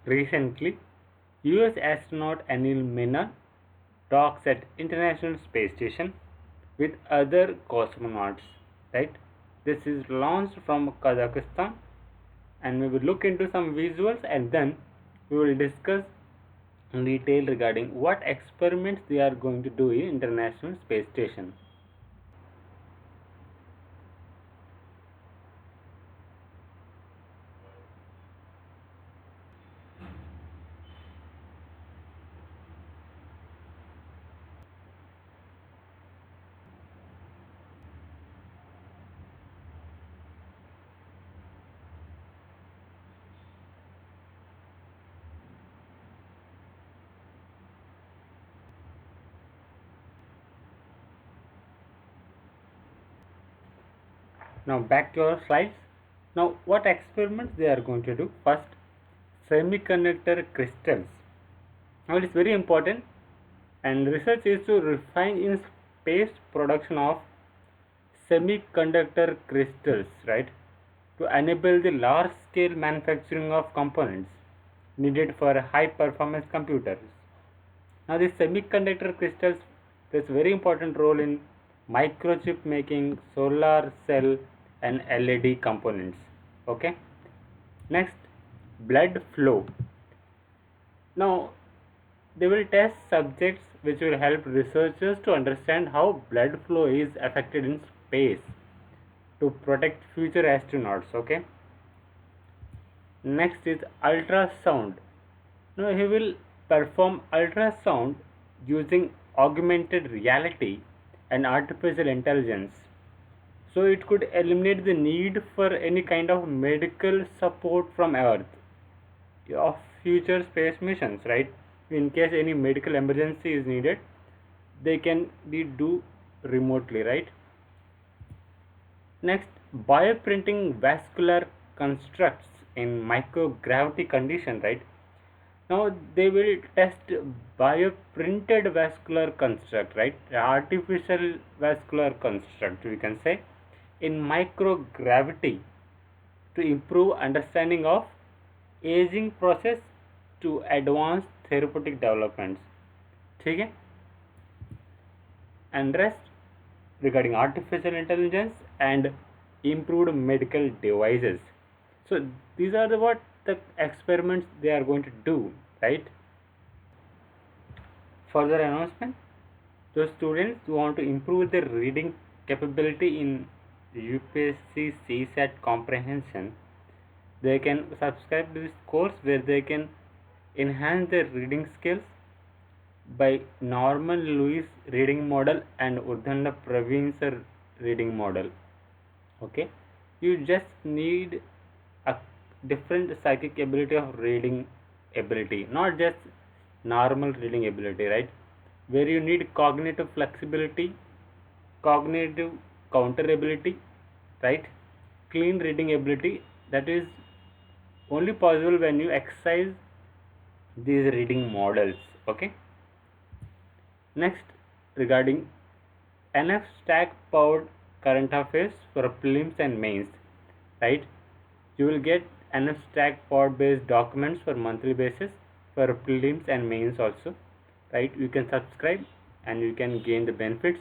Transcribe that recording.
Recently, US astronaut Anil Menon talks at International Space Station with other cosmonauts, right? This is launched from Kazakhstan, and we will look into some visuals and then we will discuss in detail regarding what experiments they are going to do in International Space Station. Now back to our slides. Now what experiments they are going to do? First, semiconductor crystals. Now it is very important, and research is to refine in space production of semiconductor crystals, right, to enable the large scale manufacturing of components needed for high performance computers. Now these semiconductor crystals plays a very important role in microchip making, solar cell and LED components. Okay. Next, blood flow. Now they will test subjects which will help researchers to understand how blood flow is affected in space to protect future astronauts. Okay. Next is ultrasound. Now he will perform ultrasound using augmented reality and artificial intelligence. So it could eliminate the need for any kind of medical support from Earth of future space missions, right? In case any medical emergency is needed, they can be do remotely, right? Next, bioprinting vascular constructs in microgravity condition, right? Now they will test bioprinted vascular construct, right? Artificial vascular construct, we can say, in microgravity to improve understanding of aging process to advance therapeutic developments. Okay? And rest regarding artificial intelligence and improved medical devices. So these are what the experiments they are going to do, right? Further announcement: those students who want to improve their reading capability in UPSC CSAT comprehension, they can subscribe to this course where they can enhance their reading skills by Norman Lewis reading model and Urdhana Praveen sir reading model. Okay, you just need a different psychic ability of reading ability, not just normal reading ability, right? Where you need cognitive flexibility, cognitive counterability, right? Clean reading ability, that is only possible when you exercise these reading models. Okay. Next, regarding NF stack powered current affairs for prelims and mains, right? You will get NF stack powered based documents for monthly basis for prelims and mains also, right? You can subscribe and you can gain the benefits.